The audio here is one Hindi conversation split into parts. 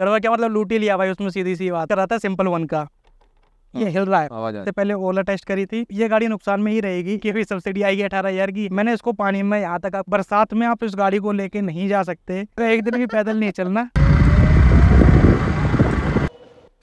गड़बड़ क्या मतलब लूट ही लिया भाई उसमें, सीधी सी बात कर रहा था सिंपल वन का। ये हिल रहा है। आवाज आ इससे पहले ओला टेस्ट करी थी, ये गाड़ी नुकसान में ही रहेगी क्योंकि सब्सिडी आएगी 18,000 की। मैंने इसको पानी में, यहाँ तक आप बरसात में आप इस गाड़ी को लेके नहीं जा सकते, तो एक दिन भी पैदल नहीं चलना।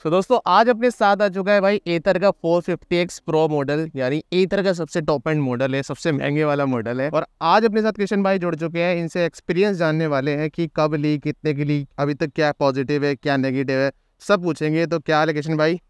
तो दोस्तों आज अपने साथ आ चुका है भाई एथर का 450X प्रो मॉडल, यानी एथर का सबसे टॉप एंड मॉडल है, सबसे महंगे वाला मॉडल है। और आज अपने साथ किशन भाई जुड़ चुके हैं, इनसे एक्सपीरियंस जानने वाले हैं कि कब ली, कितने की ली, अभी तक क्या पॉजिटिव है क्या नेगेटिव है, सब पूछेंगे। तो क्या हाल है किशन भाई?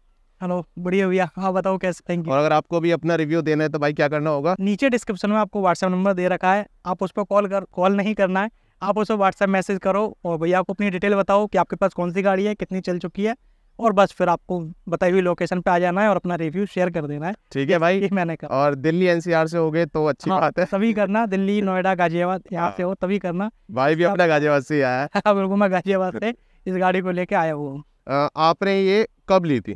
हेलो, बढ़िया भैया। हाँ बताओ कैसे? Thank you. और अगर आपको भी अपना रिव्यू देना है तो भाई क्या करना होगा? नीचे डिस्क्रिप्शन में आपको व्हाट्सएप नंबर दे रखा है, आप उस पर कॉल नहीं करना है, आप उस पर व्हाट्सएप मैसेज करो और भैया आपको अपनी डिटेल बताओ कि आपके पास कौन सी गाड़ी है, कितनी चल चुकी है, और बस फिर आपको बताई हुई लोकेशन पे आ जाना है और अपना रिव्यू शेयर कर देना है। ठीक है भाई। ये मैंने कहा। और दिल्ली एनसीआर से हो गए तो अच्छी बात है। तभी करना, दिल्ली नोएडा गाजियाबाद यहाँ से हो तभी करना। भाई भी अपना गाजियाबाद से ही आया है। बिल्कुल, मैं गाजियाबाद से इस गाड़ी को लेके आया हुआ हूँ। आपने ये कब ली थी?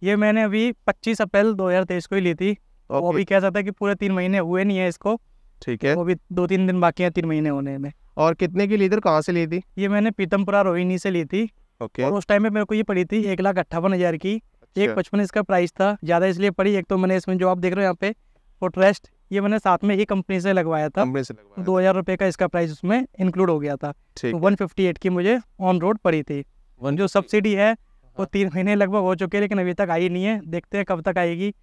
ये मैंने अभी 25 अप्रैल 2023 को ही ली थी। वो भी कह सकता है कि पूरे 3 महीने हुए नहीं है इसको। ठीक है। वो भी 2-3 दिन बाकी हैं 3 महीने होने में। और कितने की ली थी, कहाँ से ली थी? ये मैंने पीतमपुरा रोहिणी से ली थी। ओके। और उस टाइम में मेरे को ये पड़ी थी 1,58,000 की। 1,55,000 इसका प्राइस था। ज़्यादा इसलिए पड़ी, एक तो मैंने इसमें जो आप देख रहे हो यहाँ पे फुटरेस्ट, ये मैंने साथ में ही कंपनी से लगवाया था। 2,000 रुपये का इसका प्राइस उसमें इंक्लूड हो गया था। तो 158 की मुझे ऑन रोड पड़ी थी। जो सब्सिडी है वो 3 महीने लगभग हो चुके हैं, लेकिन अभी तक आई नहीं है। देखते हैं कब तक आएगी।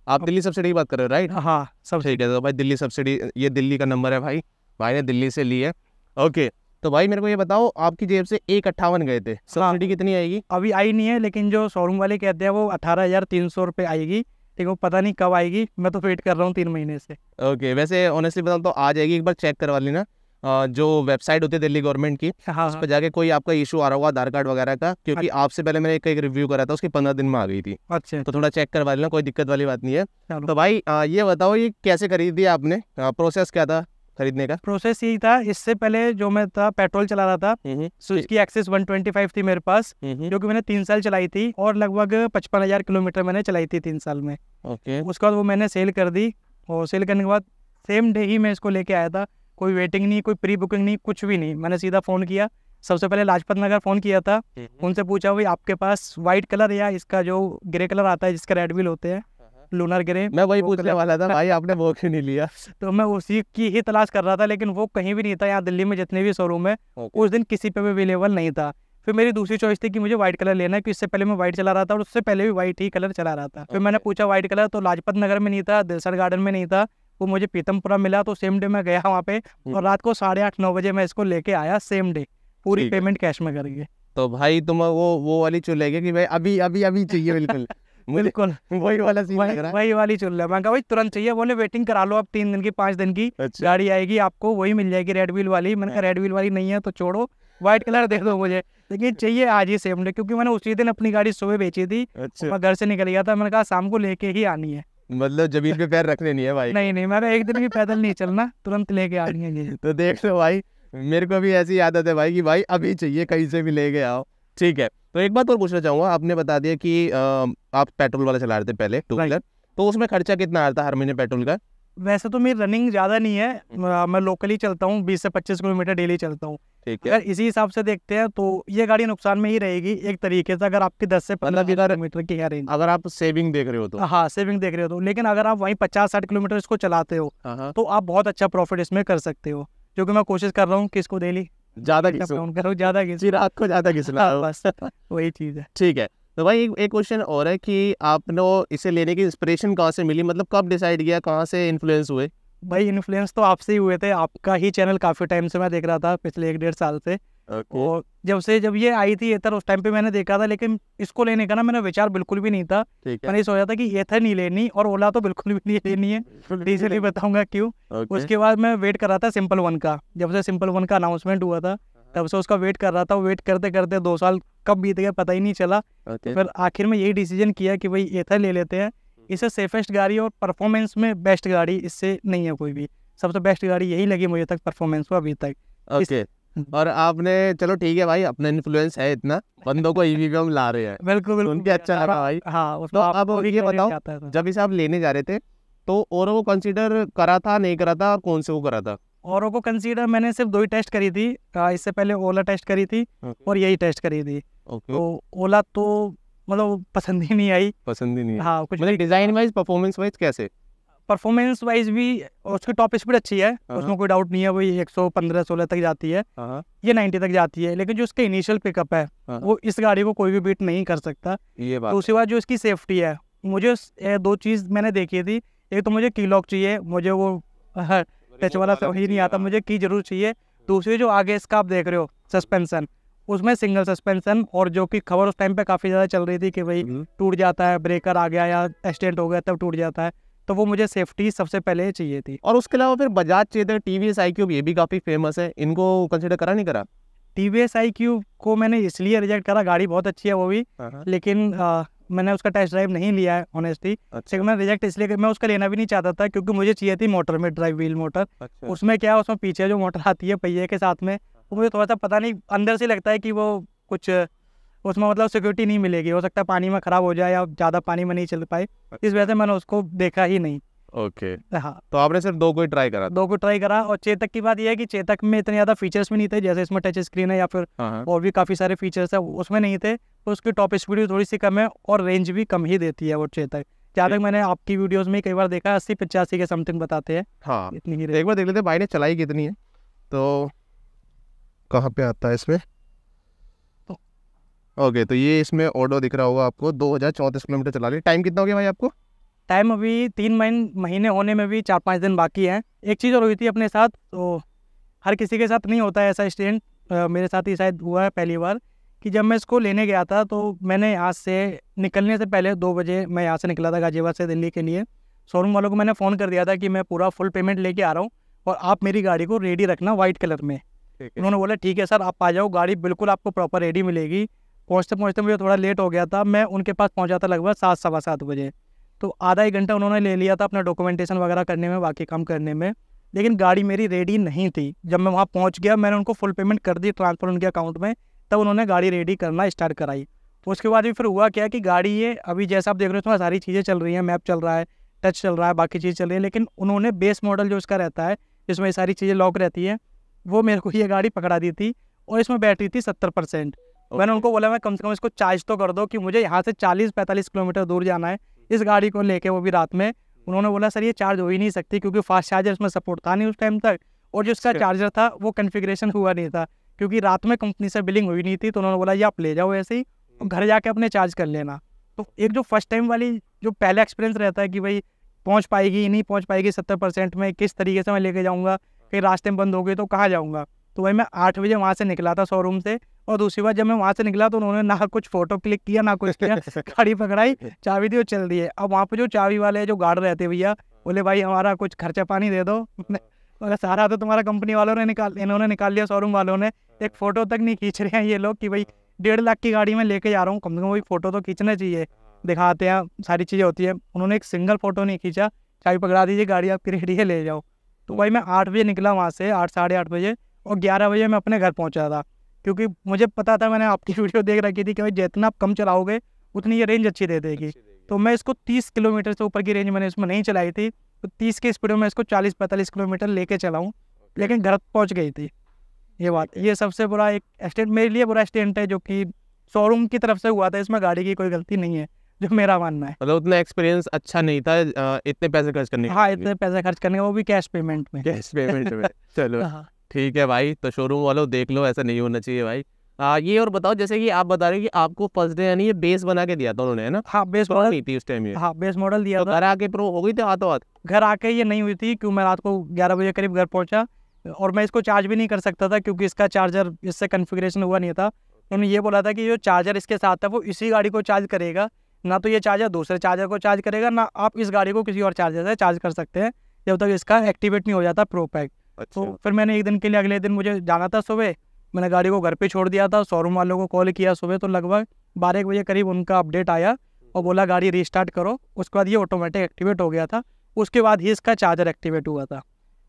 आप दिल्ली सब्सिडी की बात कर रहे हो राइट? हाँ सब ठीक है। तो भाई दिल्ली सब्सिडी, ये दिल्ली का नंबर है भाई, भाई ने दिल्ली से ली है। ओके। तो भाई मेरे को ये बताओ, आपकी जेब से 1,58,000 गए थे, सब्सिडी कितनी आएगी? अभी आई नहीं है, लेकिन जो शोरूम वाले कहते हैं वो 18,300 रुपये आएगी, लेकिन वो पता नहीं कब आएगी। मैं तो वेट कर रहा हूँ 3 महीने से। ओके। वैसे ऑनेस्टली बताऊँ तो आ जाएगी, एक बार चेक करवा लेना। जो वेबसाइट होती है दिल्ली गवर्नमेंट की, उस पर जाके कोई आपका इशू आ रहा होगा आधार कार्ड वगैरह का, क्योंकि आपसे पहले मैंने एक रिव्यू करा था, उसकी 15 दिन में आ गई थी। अच्छा। तो थोड़ा चेक करवा लेना, कोई दिक्कत वाली बात नहीं है। तो भाई ये बताओ, ये कैसे खरीदी आपने, प्रोसेस क्या था खरीदने का? प्रोसेस यही था, इससे पहले जो मैं था पेट्रोल चला रहा था, सुजुकी एक्सेस 125 थी मेरे पास, जो कि मैंने 3 साल चलाई थी और लगभग 55,000 किलोमीटर मैंने चलाई थी 3 साल में। ओके। उसके बाद वो मैंने सेल कर दी, और सेल करने के बाद सेम डे ही मैं इसको लेके आया था। कोई वेटिंग नहीं, कोई प्री बुकिंग नहीं, कुछ भी नहीं। मैंने सीधा फ़ोन किया, सबसे पहले लाजपत नगर फ़ोन किया था। उनसे पूछा भाई आपके पास वाइट कलर या इसका जो ग्रे कलर आता है जिसका रेड व्हील होते हैं, लूनर ग्रे, मैं वही पूछने वाला था भाई, आपने वो क्यों नहीं लिया? तो मैं उसी की ही तलाश कर रहा था, लेकिन वो कहीं भी नहीं था। यहाँ दिल्ली में जितने भी शोरूम है उस दिन किसी पे भी अवेलेबल नहीं था। फिर मेरी दूसरी चॉइस थी कि मुझे व्हाइट कलर लेना है, क्योंकि इससे पहले मैं व्हाइट चला रहा था और उससे पहले भी व्हाइट ही कलर चला रहा था। फिर मैंने पूछा व्हाइट कलर, तो लाजपत नगर में नहीं था, दिलसर गार्डन में नहीं था, वो मुझे पीतमपुरा मिला। तो सेम डे मैं गया वहाँ पे और रात को 8:30-9 बजे मैं इसको लेके आया सेम डे, पूरी पेमेंट कैश में करके। तो भाई तुम वो वाली चुन लेगे कि भाई अभी अभी अभी चाहिए? बिल्कुल बिल्कुल वही वाला सीन लग रहा है। वही वाली चुन लिया। मैं कहा भाई तुरंत चाहिए। बोले वेटिंग करा लो, अब 3 दिन की 5 दिन की गाड़ी आएगी आपको, वही मिल जाएगी रेड व्हील वाली। मैंने कहा रेड व्हील वाली नहीं है तो छोड़ो, व्हाइट कलर दे दो मुझे, लेकिन चाहिए आज ही सेम डे, क्योंकि मैंने उसी दिन अपनी गाड़ी सुबह बेची थी। मैं घर से निकल गया था, मैंने कहा शाम को लेके ही आनी है। मतलब जमीन पे पैर रखने नहीं है भाई? नहीं, मैंने एक दिन भी पैदल नहीं चलना, तुरंत लेके आनी है ये। तो देख लो भाई, मेरे को भी ऐसी आदत है भाई कि भाई अभी चाहिए, कहीं से भी लेके आओ। ठीक है। तो एक बात और पूछना चाहूंगा, आपने बता दिया कि आप पेट्रोल वाला चला रहे थे पहले, 2 व्हीलर, तो उसमें खर्चा कितना आता है हर महीने पेट्रोल का? वैसे तो मेरी रनिंग ज़्यादा नहीं है, मैं लोकली चलता हूँ, 20 से 25 किलोमीटर डेली चलता हूँ। ठीक है। अगर इसी हिसाब से देखते हैं तो ये गाड़ी नुकसान में ही रहेगी एक तरीके से, अगर आपकी 10 से 15 किलोमीटर की है रेंज। अगर आप सेविंग देख रहे हो तो? हाँ सेविंग देख रहे हो तो। लेकिन अगर आप वहीं 50-60 किलोमीटर इसको चलाते हो तो आप बहुत अच्छा प्रॉफिट इसमें कर सकते हो, जो कि मैं कोशिश कर रहा हूँ कि इसको डेली ज़्यादा रात को ज़्यादा घिसना, बस वही चीज़ है। ठीक है। तो भाई एक क्वेश्चन और है कि आपने इसे लेने की इंस्पिरेशन कहाँ से मिली, मतलब कब डिसाइड किया, कहाँ से इन्फ्लुएंस हुए? भाई इन्फ्लुएंस तो आपसे ही हुए थे, आपका ही चैनल काफ़ी टाइम से मैं देख रहा था, पिछले 1-1.5 साल से। और जब ये आई थी एथर, उस टाइम पे मैंने देखा था, लेकिन इसको लेने का ना मेरा विचार बिल्कुल भी नहीं था। मैंने सोचा था कि एथर नहीं लेनी और ओला तो बिल्कुल भी नहीं लेनी है, डीजल ही बताऊंगा क्यों। उसके बाद मैं वेट कर रहा था सिंपल वन का, जब से सिंपल वन का अनाउंसमेंट हुआ था तब से उसका वेट कर रहा था। वेट करते करते 2 साल कब बीत गए पता ही नहीं चला। तो फिर आखिर में यही डिसीजन किया कि भाई एथर ले लेते हैं। इससे सेफेस्ट गाड़ी और परफॉर्मेंस में बेस्ट गाड़ी इससे नहीं है कोई भी। सबसे बेस्ट गाड़ी यही लगी मुझे तक परफॉर्मेंस को अभी तक। ओके। और आपने, चलो ठीक है भाई, अपना इन्फ्लुएंस है इतना, बंदों को ईवी पे हम ला रहे हैं। बिल्कुल उनके अच्छा लगा भाई। हाँ। तो अब ये बताओ, जब इसे आप लेने जा रहे थे तो औरों को कंसीडर करा था, नहीं करा था, और कौन से को करा था? औरों को कंसीडर मैंने सिर्फ 2 ही टेस्ट करी थी। इससे पहले ओला टेस्ट करी थी और यही टेस्ट करी थी। ओके। तो ओला तो मतलब पसंद ही नहीं आई। पसंद ही नहीं है। हाँ, कुछ मतलब डिजाइन वाइज, परफॉर्मेंस वाइज कैसे? परफॉर्मेंस वाइज भी उसकी टॉप स्पीड अच्छी है, हाँ। उसमें कोई डाउट नहीं है, वही 115-16 तक जाती है, हाँ ये 90 तक जाती है। लेकिन जो उसका इनिशियल पिकअप है हाँ। वो इस गाड़ी को कोई भी बीट नहीं कर सकता। ये बात दूसरी बात जो इसकी सेफ्टी है, मुझे दो चीज़ मैंने देखी थी। एक तो मुझे की लॉक चाहिए, मुझे वो टच वाला समझ नहीं आता, मुझे की जरूर चाहिए। दूसरी जो आगे इसका आप देख रहे हो सस्पेंसन, उसमें सिंगल सस्पेंसन, और जो कि खबर उस टाइम पे काफ़ी ज़्यादा चल रही थी कि भाई टूट जाता है, ब्रेकर आ गया या एक्सीडेंट हो गया तब टूट जाता है, तो वो मुझे सेफ्टी सबसे पहले चाहिए थी। और उसके अलावा फिर बजाज चेतक, टीवीएस iQube, ये भी काफी फेमस है, इनको कंसिडर करा नहीं करा? TVS iQube को मैंने इसलिए रिजेक्ट करा, गाड़ी बहुत अच्छी है वो भी, लेकिन मैंने उसका टेस्ट ड्राइव नहीं लिया है ऑनेस्टली। अच्छा। मैं रिजेक्ट इसलिए मैं उसका लेना भी नहीं चाहता था, क्योंकि मुझे चाहिए थी मोटर में ड्राइव व्हील मोटर। अच्छा। उसमें क्या है, उसमें पीछे जो मोटर आती है पहिए के साथ में, वो मुझे थोड़ा सा पता नहीं, अंदर से लगता है कि वो कुछ उसमें मतलब सिक्योरिटी नहीं मिलेगी, हो सकता है पानी में ख़राब हो जाए या ज़्यादा पानी में नहीं चल पाए, इस वजह से मैंने उसको देखा ही नहीं। ओके। हाँ, तो आपने सिर्फ दो को ही ट्राई करा? दो को ट्राई करा। और चेतक की बात यह है कि चेतक में इतने ज़्यादा फीचर्स भी नहीं थे, जैसे इसमें टच स्क्रीन है या फिर और भी काफ़ी सारे फीचर्स है, उसमें नहीं थे। तो उसकी टॉप स्पीड भी थोड़ी सी कम है और रेंज भी कम ही देती है वो चेतक। जहाँ तक मैंने आपकी वीडियोस में कई बार देखा, 80-85 के समथिंग बताते हैं। हाँ, इतनी ही एक बार देख लेते हैं भाई ने चलाई कितनी है। तो कहाँ पे आता है इसमें? ओके, तो ये इसमें ऑडो दिख रहा होगा आपको, 2034 किलोमीटर चला रही। टाइम कितना हो गया भाई आपको? टाइम अभी 3 महीने होने में भी 4-5 दिन बाकी हैं। एक चीज़ और हुई थी अपने साथ, तो हर किसी के साथ नहीं होता है ऐसा इंसिडेंट, मेरे साथ ही शायद हुआ है पहली बार, कि जब मैं इसको लेने गया था तो मैंने यहाँ से निकलने से पहले 2 बजे मैं यहाँ से निकला था गाजियाबाद से दिल्ली के लिए। शोरूम वालों को मैंने फ़ोन कर दिया था कि मैं पूरा फुल पेमेंट लेके आ रहा हूँ और आप मेरी गाड़ी को रेडी रखना वाइट कलर में। उन्होंने बोला ठीक है सर, आप आ जाओ, गाड़ी बिल्कुल आपको प्रॉपर रेडी मिलेगी। पहुँचते पहुँचते मुझे थोड़ा लेट हो गया था, मैं उनके पास पहुँचा था लगभग 7-7:15 बजे। तो आधा 1 घंटा उन्होंने ले लिया था अपना डॉक्यूमेंटेशन वगैरह करने में, बाकी काम करने में, लेकिन गाड़ी मेरी रेडी नहीं थी। जब मैं वहाँ पहुँच गया, मैंने उनको फुल पेमेंट कर दी ट्रांसफ़र उनके अकाउंट में, तब उन्होंने गाड़ी रेडी करना स्टार्ट कराई। तो उसके बाद भी फिर हुआ क्या कि गाड़ी ये अभी जैसा आप देख रहे हो इसमें सारी चीज़ें चल रही हैं, मैप चल रहा है, टच चल रहा है, बाकी चीज़ चल रही है, लेकिन उन्होंने बेस मॉडल जो इसका रहता है जिसमें ये सारी चीज़ें लॉक रहती है, वो मेरे को ये गाड़ी पकड़ा दी थी और इसमें बैटरी थी 70%। मैंने उनको बोला मैं कम से कम इसको चार्ज तो कर दो, कि मुझे यहाँ से 40-45 किलोमीटर दूर जाना है इस गाड़ी को लेके, वो भी रात में। उन्होंने बोला सर ये चार्ज हो ही नहीं सकती, क्योंकि फास्ट चार्जर इसमें सपोर्ट था नहीं उस टाइम तक, और जो इसका चार्जर था वो कन्फिग्रेशन हुआ नहीं था, क्योंकि रात में कंपनी से बिलिंग हुई नहीं थी। तो उन्होंने बोला ये आप ले जाओ ऐसे ही और घर जाके अपने चार्ज कर लेना। तो एक जो फर्स्ट टाइम वाली जो पहला एक्सपीरियंस रहता है कि भाई पहुँच पाएगी नहीं पहुँच पाएगी 70% में, किस तरीके से मैं लेके जाऊँगा, कहीं रास्ते में बंद हो गई तो कहाँ जाऊँगा। तो वही मैं 8 बजे वहाँ से निकला था शोरूम से, और दूसरी बार जब मैं वहाँ से निकला तो उन्होंने ना कुछ फ़ोटो क्लिक किया ना कुछ किया, गाड़ी पकड़ाई, चाबी दी और चल दिए। अब वहाँ पे जो चाबी वाले जो गार्ड रहते भैया, बोले भाई हमारा कुछ खर्चा पानी दे दो। बोला सारा तो तुम्हारा कंपनी वालों ने इन्होंने निकाल लिया, शोरूम वालों ने। एक फ़ोटो तक नहीं खींच रहे हैं ये लोग कि भाई 1.5 लाख की गाड़ी में लेके जा रहा हूँ, कम से कम वही फ़ोटो तो खींचना चाहिए, दिखाते हैं सारी चीज़ें होती है। उन्होंने एक सिंगल फ़ोटो नहीं खींचा, चाबी पकड़ा दीजिए गाड़ी आपकी रेडी है ले जाओ। तो भाई मैं 8 बजे निकला वहाँ से, 8 साढ़े 8 बजे, और 11 बजे मैं अपने घर पहुँचा था, क्योंकि मुझे पता था, मैंने आपकी वीडियो देख रखी थी कि भाई जितना आप कम चलाओगे उतनी ये रेंज अच्छी दे देगी। तो मैं इसको 30 किलोमीटर से ऊपर की रेंज मैंने इसमें नहीं चलाई थी, तो 30 की स्पीड में मैं इसको 40-45 किलोमीटर लेके चलाऊँ, लेकिन घर पहुँच गई थी ये बात। ये सबसे बुरा एक एक्सीडेंट मेरे लिए बुरा एक्सीडेंट है, जो कि शोरूम की तरफ से हुआ था, इसमें गाड़ी की कोई गलती नहीं है, जो मेरा मानना है। मतलब उतना एक्सपीरियंस अच्छा नहीं था इतने पैसे खर्च करने। हाँ, इतने पैसे खर्च करने, वो भी कैश पेमेंट में। कैश पेमेंट में। चलो ठीक है भाई, तो शोरूम वालों देख लो, ऐसा नहीं होना चाहिए भाई। ये और बताओ, जैसे कि आप बता रहे हो कि आपको फर्स्ट डे यानी ये बेस बना के दिया था उन्होंने, है ना? हाँ, बेस मॉडल नहीं थी उस टाइम ये? हाँ, बेस मॉडल दिया था। घर आके प्रो हो गई थी हाथों हाथ? घर आके ये नहीं हुई थी, क्योंकि मैं रात को 11 बजे करीब घर पहुंचा, और मैं इसको चार्ज भी नहीं कर सकता था, क्योंकि इसका चार्जर इससे कन्फिग्रेशन हुआ नहीं था। उन्होंने ये बोला था कि जो चार्जर इसके साथ है वो इसी गाड़ी को चार्ज करेगा, ना तो ये चार्जर दूसरे चार्जर को चार्ज करेगा, ना आप इस गाड़ी को किसी और चार्जर से चार्ज कर सकते हैं जब तक इसका एक्टिवेट नहीं हो जाता प्रो पैक। तो फिर मैंने एक दिन के लिए, अगले दिन मुझे जाना था सुबह, मैंने गाड़ी को घर पे छोड़ दिया था। शोरूम वालों को कॉल किया सुबह, तो लगभग 12 बजे करीब उनका अपडेट आया और बोला गाड़ी रीस्टार्ट करो। उसके बाद ये ऑटोमेटिक एक्टिवेट हो गया था, उसके बाद ही इसका चार्जर एक्टिवेट हुआ था।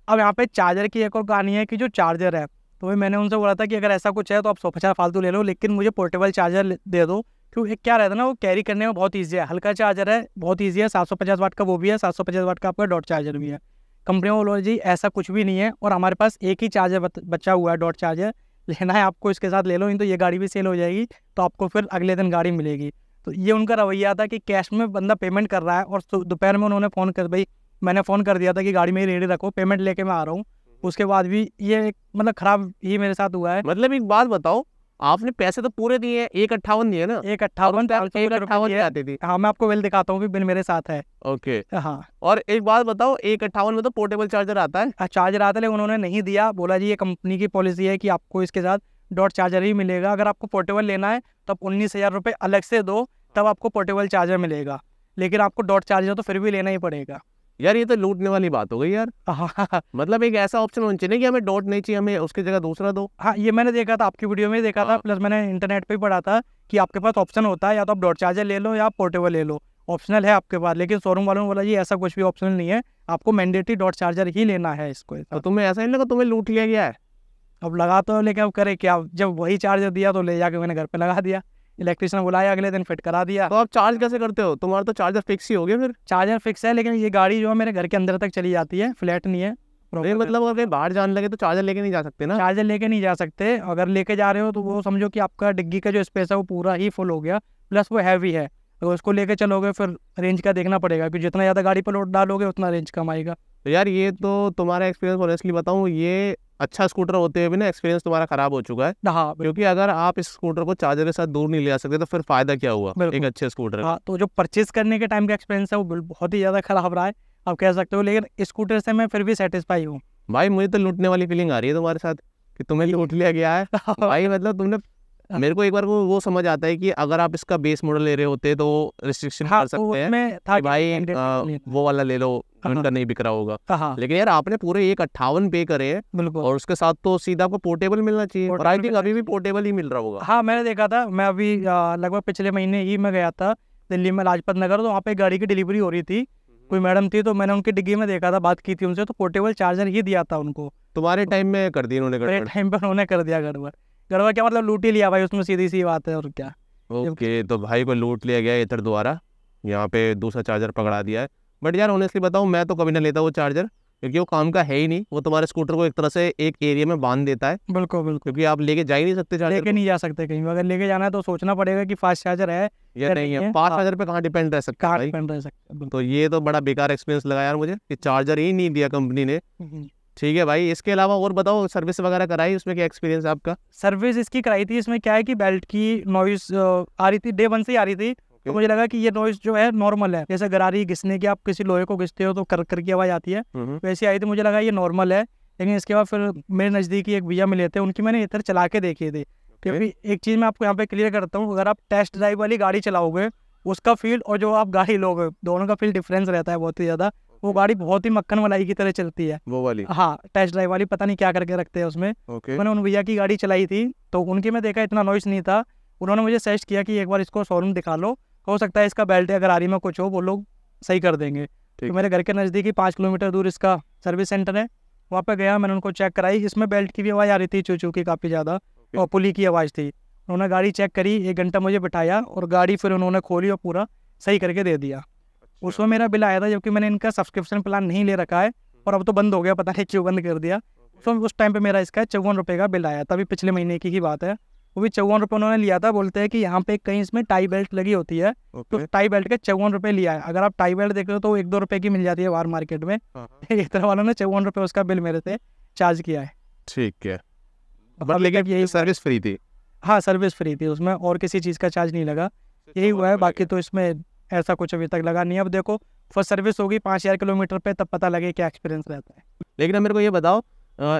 अब यहाँ पे चार्जर की एक और कहानी है कि जो चार्जर है, तो भाई मैंने उनसे बोला था कि अगर ऐसा कुछ है तो आप 150 फालतू ले लो, लेकिन मुझे पोर्टेबल चार्जर दे दो, क्योंकि क्या रहता है ना, वो कैरी करने में बहुत ईजी है, हल्का चार्जर है, बहुत ईजी है। 750 वाट का वो भी है, 750 वाट का आपका डॉट चार्जर भी है। कंपनी में बोलो जी ऐसा कुछ भी नहीं है, और हमारे पास एक ही चार्जर बचा हुआ है डॉट चार्जर, लेना है आपको इसके साथ ले लो, नहीं तो ये गाड़ी भी सेल हो जाएगी, तो आपको फिर अगले दिन गाड़ी मिलेगी। तो ये उनका रवैया था कि कैश में बंदा पेमेंट कर रहा है और दोपहर में उन्होंने फ़ोन कर, भाई मैंने फ़ोन कर दिया था कि गाड़ी मेरी रेडी रखो, पेमेंट लेके मैं आ रहा हूँ, उसके बाद भी ये एक मतलब ख़राब ही मेरे साथ हुआ है। मतलब एक बात बताओ, आपने पैसे तो पूरे दिए, 1,58 दिए ना? 1,58 आती थी। हाँ, मैं आपको बिल दिखाता हूँ, भी बिल मेरे साथ है। ओके हाँ, और एक बात बताओ, 1,58 में तो पोर्टेबल चार्जर आता है? चार्जर आता है, लेकिन उन्होंने नहीं दिया, बोला जी ये कंपनी की पॉलिसी है कि आपको इसके साथ डॉट चार्जर ही मिलेगा, अगर आपको पोर्टेबल लेना है तो आप 19,000 रुपये अलग से दो, तब आपको पोर्टेबल चार्जर मिलेगा, लेकिन आपको डॉट चार्जर तो फिर भी लेना ही पड़ेगा। यार ये तो लूटने वाली बात हो गई यार। हाँ मतलब एक ऐसा ऑप्शन होना चाहिए कि हमें डॉट नहीं चाहिए, हमें उसकी जगह दूसरा दो। हाँ, ये मैंने देखा था, आपकी वीडियो में देखा था, प्लस मैंने इंटरनेट पे भी पढ़ा था कि आपके पास ऑप्शन होता है, या तो आप डॉट चार्जर ले लो या आप पोर्टेबल ले लो, ऑप्शनल है आपके पास। लेकिन शोरूम वालों ने बोला जी ऐसा कुछ भी ऑप्शनल नहीं है, आपको मैंडेटरी डॉट चार्जर ही लेना है इसको। तो तुम्हें ऐसा नहीं लगा तुम्हें लूट लिया गया है? अब लगा तो, लेकिन अब करे क्या, जब वही चार्जर दिया तो ले जाके मैंने घर पे लगा दिया, इलेक्ट्रिशियन बुलाया, अगले दिन फिट करा दिया। तो आप चार्ज कैसे करते हो? तुम्हारा तो चार्जर फिक्स ही हो गया फिर। चार्जर फिक्स है, लेकिन ये गाड़ी जो है मेरे घर के अंदर तक चली जाती है, फ्लैट नहीं है। नहीं मतलब अगर कहीं बाहर जाने लगे तो चार्जर लेके नहीं जा सकते ना? चार्जर लेके नहीं जा सकते, अगर लेके जा रहे हो तो वो समझो कि आपका डिग्गी का जो स्पेस है वो पूरा ही फुल हो गया, प्लस वो हैवी है, अगर उसको लेके चलोगे फिर रेंज का देखना पड़ेगा, कि जितना ज़्यादा गाड़ी पर लोड डालोगे उतना रेंज कम आएगा। तो यार ये तो तुम्हारा एक्सपीरियंस, ऑनेस्टली बताऊं, ये अच्छा स्कूटर होते हुए भी ना एक्सपीरियंस तुम्हारा खराब हो चुका है। हाँ, क्योंकि अगर आप इस स्कूटर को चार्जर के साथ दूर नहीं ले जा सकते तो फिर फायदा क्या हुआ एक अच्छे स्कूटर। हाँ, तो जो परचेज करने के टाइम का एक्सपीरियंस है वो बहुत ही ज़्यादा खराब रहा है, आप कह सकते हो, लेकिन स्कूटर से मैं फिर भी सेटिस्फाई हूँ। भाई मुझे तो लूटने वाली फीलिंग आ रही है तुम्हारे साथ, कि तुम्हें लूट लिया गया है। भाई मतलब तुमने, मेरे को एक बार वो समझ आता है कि अगर आप इसका बेस मॉडल ले रहे होते तो रिस्ट्रिक्शन कर सकते हैं कि भाई वो वाला ले लो, उनका नहीं बिक रहा होगा। लेकिन यार आपने पूरे 1,58 पे करे हैं, बिल्कुल, और उसके साथ तो सीधा आपको पोर्टेबल मिलना चाहिए, और आई थिंक अभी भी पोर्टेबल ही मिल रहा होगा। हाँ, मैंने देखा था, मैं अभी लगभग पिछले महीने ही मैं गया था दिल्ली में लाजपत नगर, तो वहाँ पे गाड़ी की डिलीवरी हो रही थी, कोई मैडम थी, तो मैंने उनकी डिग्गी में देखा था, बात की थी उनसे, तो पोर्टेबल चार्जर ही दिया था उनको। तुम्हारे टाइम में कर दिया उन्होंने? मेरे टाइम पर उन्होंने कर दिया गड़बड़। गड़बड़ क्या मतलब, लूट ही लिया भाई, उसमें सीधी सी बात है, और क्या। ओके, तो भाई को लूट लिया गया एथर द्वारा, यहाँ पे दूसरा चार्जर पकड़ा दिया है। बट यार ऑनेस्टली बताऊँ, मैं तो कभी ना लेता वो चार्जर, क्योंकि वो काम का है ही नहीं। वो तुम्हारे स्कूटर को एक तरह से एक एरिया में बांध देता है। बिल्कुल बिल्कुल, क्योंकि आप लेके जा ही नहीं सकते चार्जर, लेके नहीं जा सकते कहीं, अगर लेके जाना है तो सोचना पड़ेगा कि फास्ट चार्जर है या नहीं है। 5,000 पे कहाँ डिपेंड रह सकते हैं, डिपेंड रह सकते। तो ये तो बड़ा बेकार एक्सपीरियंस लगा यार मुझे, कि चार्जर ही नहीं दिया कंपनी ने। ठीक है भाई, इसके अलावा और बताओ, सर्विस वगैरह कराई, उसमें क्या एक्सपीरियंस है आपका? सर्विस इसकी कराई थी, इसमें क्या है कि बेल्ट की नॉइस आ रही थी, डे 1 से ही आ रही थी। तो मुझे लगा कि ये नॉइस जो है नॉर्मल है, जैसे गरारी घिसने की, आप किसी लोहे को घिसते हो तो कर की आवाज़ आती है, वैसी आई थी, मुझे लगा ये नॉर्मल है। लेकिन इसके बाद फिर मेरे नज़दीकी एक भैया मिले थे, उनकी मैंने इधर चला के देखे थे। क्योंकि एक चीज़ मैं आपको यहाँ पे क्लियर करता हूँ, अगर आप टेस्ट ड्राइव वाली गाड़ी चलाओगे, उसका फील और जो आप गाड़ी लोगे, दोनों का फील डिफरेंस रहता है बहुत ही ज़्यादा। वो गाड़ी बहुत ही मक्खन मलाई की तरह चलती है, वो वाली। हाँ, टेस्ट ड्राइव वाली, पता नहीं क्या करके रखते हैं उसमें। मैंने उन भैया की गाड़ी चलाई थी, तो उनकी मैं देखा इतना नॉइस नहीं था। उन्होंने मुझे सजेस्ट किया कि एक बार इसको शोरूम दिखा लो, हो सकता है इसका बेल्ट अगर आरी में कुछ हो वो लोग सही कर देंगे। तो मेरे घर के नज़दीक 5 किलोमीटर दूर इसका सर्विस सेंटर है, वहाँ पे गया, मैंने उनको चेक कराई। इसमें बेल्ट की भी आवाज़ आ रही थी, चू चू की काफ़ी ज़्यादा, और पुली की आवाज़ थी। उन्होंने गाड़ी चेक करी, 1 घंटा मुझे बिठाया, और गाड़ी फिर उन्होंने खोली और पूरा सही करके दे दिया। उसमें मेरा बिल आया था, जबकि मैंने इनका सब्सक्रिप्शन प्लान नहीं ले रखा है, और अब तो बंद हो गया, पता नहीं क्यों बंद कर दिया। तो उस टाइम पे मेरा इसका 54 रुपये का बिल आया था, अभी पिछले महीने की ही बात है। वो भी 54 रुपये उन्होंने लिया था। बोलते हैं कि यहाँ पे कहीं इसमें टाई बेल्ट लगी होती है, तो टाई बेल्ट के 54 रुपये लिया है। अगर आप टाई बेल्ट देख रहे हो तो 1-2 रुपये की मिल जाती है बाहर मार्केट में। इतना वालों ने 54 रुपये उसका बिल मेरे से चार्ज किया है। ठीक है, लेकिन यही सर्विस फ्री थी? हाँ, सर्विस फ्री थी, उसमें और किसी चीज़ का चार्ज नहीं लगा, यही हुआ है। बाकी तो इसमें ऐसा कुछ अभी तक लगा नहीं। अब देखो, फर्स्ट सर्विस होगी 5,000 किलोमीटर पे, तब पता लगे क्या एक्सपीरियंस रहता है। लेकिन अब मेरे को ये बताओ,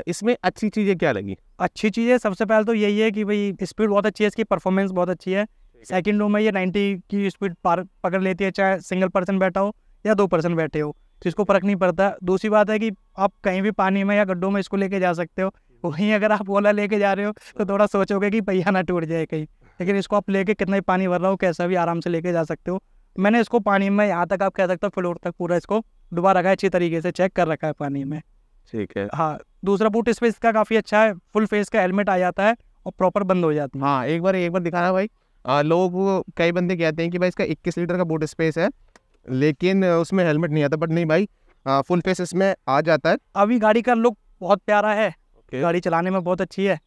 इसमें अच्छी चीज़ें क्या लगी? अच्छी चीज़ें सबसे पहले तो यही है कि भाई स्पीड बहुत अच्छी है, इसकी परफॉर्मेंस बहुत अच्छी है। सेकंड रो में ये 90 की स्पीड पकड़ लेती है, चाहे सिंगल पर्सन बैठा हो या 2 पर्सन बैठे हो, तो इसको फ़र्क नहीं पड़ता। दूसरी बात है कि आप कहीं भी पानी में या गड्ढों में इसको लेके जा सकते हो। वहीं अगर आप ओला लेके जा रहे हो तो थोड़ा सोचोगे कि पहिया ना टूट जाए कहीं, लेकिन इसको आप लेके कितना ही पानी भर रहा हो, कैसा भी आराम से लेके जा सकते हो। मैंने इसको पानी में यहाँ तक आप कह सकते हो फ्लोर तक पूरा इसको डुबा रखा है, अच्छी तरीके से चेक कर रखा है पानी में। ठीक है। हाँ, दूसरा बूट स्पेस का काफ़ी अच्छा है, फुल फेस का हेलमेट आ जाता है और प्रॉपर बंद हो जाता है। हाँ, एक बार दिखाना भाई। लोग कई बंदे कहते हैं कि भाई इसका 21 लीटर का बूट स्पेस है, लेकिन उसमें हेलमेट नहीं आता। बट नहीं भाई, फुल फेस इसमें आ जाता है। अभी गाड़ी का लुक बहुत प्यारा है, गाड़ी चलाने में बहुत अच्छी है।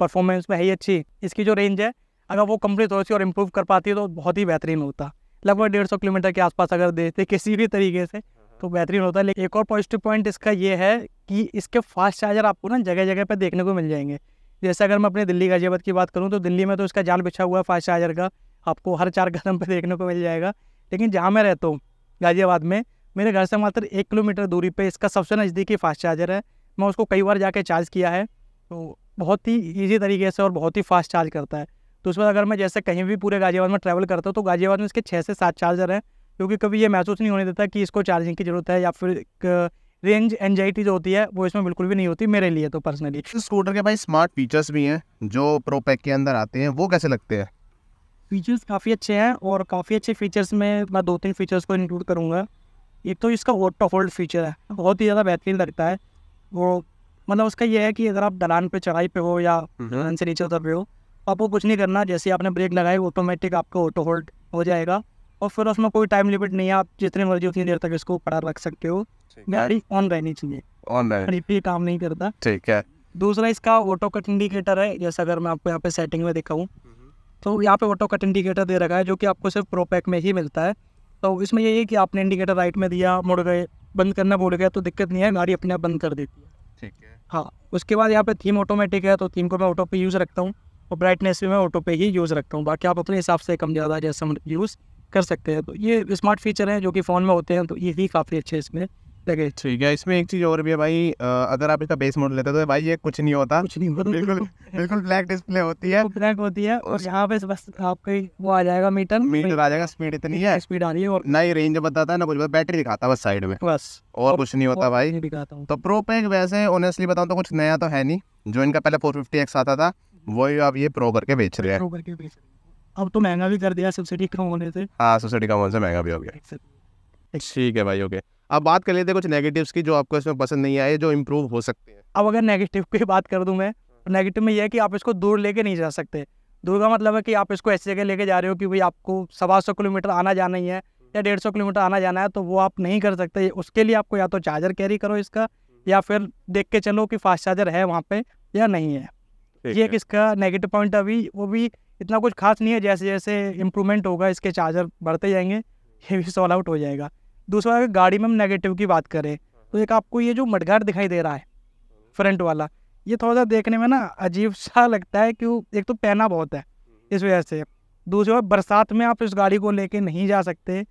परफॉर्मेंस में है ही अच्छी, इसकी जो रेंज है अगर वो कंपनी थोड़ी सी और इम्प्रूव कर पाती है तो बहुत ही बेहतरीन होता। लगभग 150 किलोमीटर के आसपास अगर देते किसी भी तरीके से तो बेहतरीन होता है। लेकिन एक और पॉजिटिव पॉइंट इसका ये है कि इसके फास्ट चार्जर आपको ना जगह जगह पर देखने को मिल जाएंगे। जैसे अगर मैं अपने दिल्ली गाजियाबाद की बात करूँ तो दिल्ली में तो इसका जाल बिछा हुआ है फास्ट चार्जर का, आपको हर 4 कदम पे देखने को मिल जाएगा। लेकिन जहाँ मैं रहता हूँ गाजियाबाद में, मेरे घर से मात्र 1 किलोमीटर दूरी पे इसका सबसे नज़दीकी फास्ट चार्जर है। मैं उसको कई बार जाके चार्ज किया है, तो बहुत ही ईजी तरीके से और बहुत ही फास्ट चार्ज करता है। तो उसमें अगर मैं जैसे कहीं भी पूरे गाजियाबाद में ट्रैवल करता हूँ तो गाजियाबाद में इसके 6 से 7 चार्जर हैं, क्योंकि कभी ये महसूस नहीं होने देता कि इसको चार्जिंग की ज़रूरत है या फिर रेंज एंजाइटी जो होती है वो इसमें बिल्कुल भी नहीं होती मेरे लिए तो पर्सनली। स्कूटर के भाई स्मार्ट फीचर्स भी हैं जो प्रो पैक के अंदर आते हैं, वो कैसे लगते हैं? फीचर्स काफ़ी अच्छे हैं और काफ़ी अच्छे फीचर्स में मैं 2-3 फीचर्स को इंक्लूड करूँगा। एक तो इसका ऑटो होल्ड फीचर है, बहुत ही ज़्यादा बेहतरीन लगता है। वो मतलब उसका ये है कि अगर आप ढलान पे चढ़ाई पे हो या ढलान से नीचे उतर रहे हो, आपको कुछ नहीं करना, जैसे आपने ब्रेक लगाई ऑटोमेटिक आपका ऑटो होल्ड हो जाएगा और फिर उसमें कोई टाइम लिमिट नहीं है, आप जितनी मर्जी उतनी देर तक इसको पड़ा रख सकते हो। गाड़ी ऑन रहनी चाहिए, ऑन काम नहीं करता। ठीक है। दूसरा इसका ऑटो कट इंडिकेटर है, जैसे अगर मैं आपको यहाँ पे सेटिंग में दिखाऊँ तो यहाँ पे ऑटो कट इंडिकेटर दे रखा है जो कि आपको सिर्फ प्रो पैक में ही मिलता है। तो इसमें यही है कि आपने इंडिकेटर राइट में दिया, मुड़ गए, बंद करना भूल गया तो दिक्कत नहीं है, गाड़ी अपने आप बंद कर देती है। ठीक है। हाँ, उसके बाद यहाँ पे थीम ऑटोमेटिक है, तो थीम को मैं ऑटो पे यूज़ रखता हूँ और ब्राइटनेस भी मैं ऑटो पे ही यूज़ रखता हूँ। बाकी आप अपने हिसाब से कम ज़्यादा जैसा यूज़ कर सकते हैं। तो ये स्मार्ट फीचर हैं जो कि फ़ोन में होते हैं, तो ये भी काफ़ी अच्छे इसमें लगे। ठीक है। इसमें एक चीज़ और भी है भाई, अगर आप इसका बेस मॉडल लेते हो तो भाई ये कुछ नहीं होता, बिल्कुल बिल्कुल ब्लैक डिस्प्ले होती है, ब्लैक होती है और यहाँ पे बस आपका वो आ जाएगा मीटर आ जाएगा, स्पीड इतनी है, स्पीड आ रही है और ना ही रेंज बताता है ना कुछ, बैटरी दिखाता है बस साइड में, बस और कुछ नहीं होता भाई। दिखाता हूँ तो प्रो पैक वैसे ऑनेस्टली बताऊँ तो कुछ नया तो है नहीं, जो इनका पहले 450X आता था वही अब ये प्रो करके बेच रहे हैं। अब तो महंगा भी कर दिया सब्सिडी कम होने से। हाँ, सब्सिडी कम होने से महंगा भी हो गया। ठीक है भाई, ओके। अब बात कर लेते हैं कुछ नेगेटिव्स की जो आपको इसमें पसंद नहीं आए, जो इम्प्रूव हो सकते हैं। अब अगर नेगेटिव की बात कर दूं मैं, तो नेगेटिव में यह है कि आप इसको दूर लेके नहीं जा सकते। दूर का मतलब है कि आप इसको ऐसी जगह लेके जा रहे हो कि भाई आपको 125 किलोमीटर आना जाना ही है या 150 किलोमीटर आना जाना है, तो वो आप नहीं कर सकते। उसके लिए आपको या तो चार्जर कैरी करो इसका, या फिर देख के चलो कि फास्ट चार्जर है वहाँ पे या नहीं है। ये एक इसका नेगेटिव पॉइंट अभी वो भी इतना कुछ खास नहीं है, जैसे जैसे इम्प्रूवमेंट होगा इसके चार्जर बढ़ते जाएंगे ये भी सॉल्व आउट हो जाएगा। दूसरा, अगर गाड़ी में हम नेगेटिव की बात करें तो एक आपको ये जो मडगार्ड दिखाई दे रहा है फ्रंट वाला, ये थोड़ा सा देखने में ना अजीब सा लगता है, क्यों, एक तो पहना बहुत है इस वजह से। दूसरा, बरसात में आप इस गाड़ी को लेके नहीं जा सकते।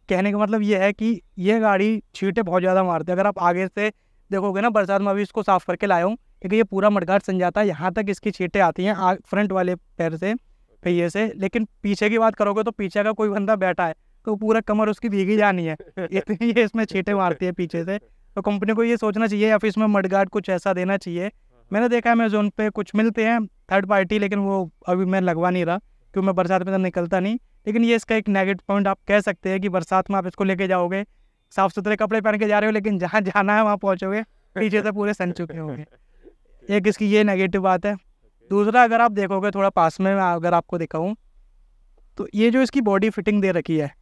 कहने का मतलब ये है कि ये गाड़ी छींटे बहुत ज़्यादा मारती है। अगर आप आगे से देखोगे ना, बरसात में अभी इसको साफ़ करके लाया हूँ, क्योंकि ये पूरा मडगार्ड सन जाता है, यहाँ तक इसकी छींटे आती हैं फ्रंट वाले पैर से, पहिए से। लेकिन पीछे की बात करोगे तो पीछे का कोई बंदा बैठा है तो पूरा कमर उसकी भीगी जानी है, इतनी ये इसमें छींटे मारती है पीछे से। तो कंपनी को ये सोचना चाहिए या फिर इसमें मडगार्ड कुछ ऐसा देना चाहिए। मैंने देखा है अमेज़न पे कुछ मिलते हैं थर्ड पार्टी, लेकिन वो अभी मैं लगवा नहीं रहा क्योंकि मैं बरसात में तो निकलता नहीं। लेकिन ये इसका एक नेगेटिव पॉइंट आप कह सकते हैं कि बरसात में आप इसको लेके जाओगे, साफ़ सुथरे कपड़े पहन के जा रहे हो, लेकिन जहाँ जाना है वहाँ पहुँचोगे पीछे से पूरे सन चुके होंगे। एक इसकी ये नेगेटिव बात है। दूसरा, अगर आप देखोगे थोड़ा पास में अगर आपको दिखाऊँ तो ये जो इसकी बॉडी फिटिंग दे रखी है,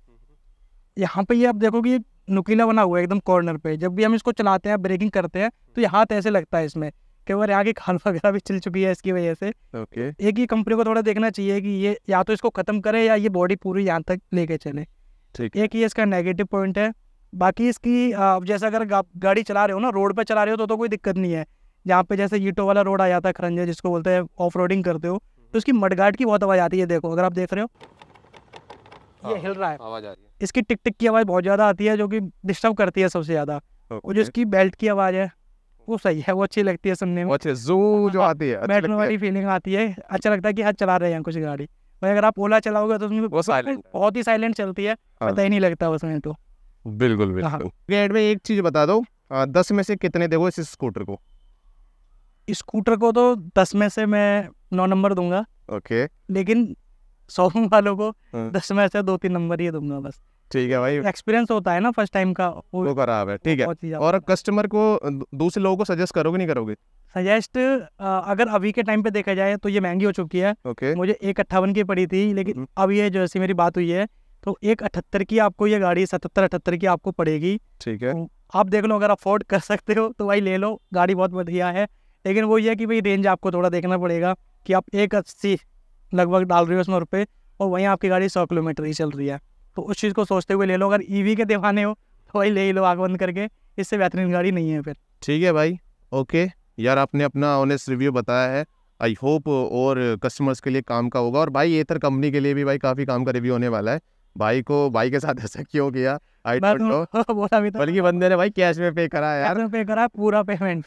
यहाँ पे ये आप देखोगे ये नुकीला बना हुआ है एकदम कॉर्नर पे। जब भी हम इसको चलाते हैं, ब्रेकिंग करते हैं, तो ये हाथ ऐसे लगता है इसमें। कई बार यहाँ की खाल वगैरह भी चिल चुकी है इसकी वजह से। एक ही कंपनी को थोड़ा देखना चाहिए कि ये या तो इसको ख़त्म करे या ये बॉडी पूरी यहाँ तक लेके चले। एक ही इसका नेगेटिव पॉइंट है। बाकी इसकी जैसे अगर गाड़ी चला रहे हो ना, रोड पर चला रहे हो तो कोई दिक्कत नहीं है। जहाँ पे जैसे ईंटों वाला रोड आ जाता है, खरंजे जिसको बोलते हैं, ऑफ रोडिंग करते हो, तो इसकी मडगार्ड की बहुत आवाज़ आती है। देखो, अगर आप देख रहे हो ये हिल रहा है, आवाज़ आ रही है, इसकी टिक टिक की आवाज़ बहुत ज़्यादा आती है जो कि डिस्टर्ब करती है सबसे ज़्यादा। और जो इसकी बेल्ट की आवाज़ है वो सही है, वो अच्छी लगती है सुनने में, जो आती है, बैठने वाली फीलिंग आती है, अच्छा लगता है कि हाथ चला रहे हैं कुछ गाड़ी। भाई अगर आप ओला चलाओगे तो उसमें बहुत ही साइलेंट चलती है, पता ही नहीं लगता उसमें। तो बिल्कुल बिल्कुल। गेट में एक चीज़ बता दो, 10 में से कितने दोगे इस स्कूटर को? स्कूटर को तो 10 में से मैं 9 नंबर दूंगा। ओके। लेकिन शोरूम वालों को 10 में से 2-3 नंबर ही दूंगा बस। ठीक है भाई, एक्सपीरियंस होता है ना फर्स्ट टाइम का, वो खराब है। ठीक है। और कस्टमर को दूसरे लोगों को सजेस्ट करोगे नहीं करोगे? सजेस्ट अगर अभी के टाइम पे देखा जाए तो ये महंगी हो चुकी है। मुझे 158 की पड़ी थी, लेकिन अब ये जैसी मेरी बात हुई है तो 178 की आपको ये गाड़ी 77-78 की आपको पड़ेगी। ठीक है। आप देख लो, अगर अफोर्ड कर सकते हो तो भाई ले लो, गाड़ी बहुत बढ़िया है। लेकिन वो ये है कि भाई रेंज आपको थोड़ा देखना पड़ेगा कि आप 180 लगभग डाल रहे हो उसमें रुपये, और वहीं आपकी गाड़ी 100 किलोमीटर ही चल रही है। तो उस चीज़ को सोचते हुए ले लो। अगर ईवी के दीवाने हो तो वही ले ही लो आँख बंद करके, इससे बेहतरीन गाड़ी नहीं है फिर। ठीक है भाई, ओके यार, आपने अपना ऑनेस्ट रिव्यू बताया है। आई होप और कस्टमर्स के लिए काम का होगा, और भाई एथर कंपनी के लिए भी भाई काफ़ी काम का रिव्यू होने वाला है। भाई के साथ ऐसा क्यों किया आई डोंट नो, बोला भी था, बल्कि बंदे ने भाई कैश में पे करा है यार। पे करा पूरा पेमेंट।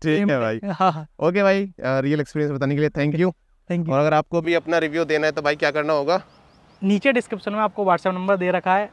ठीक है भाई, हाँ ओके भाई, रियल एक्सपीरियंस बताने के लिए थैंक यू। Thank you. और अगर आपको भी अपना रिव्यू देना है तो भाई क्या करना होगा? नीचे डिस्क्रिप्शन में आपको व्हाट्सएप नंबर दे रखा है,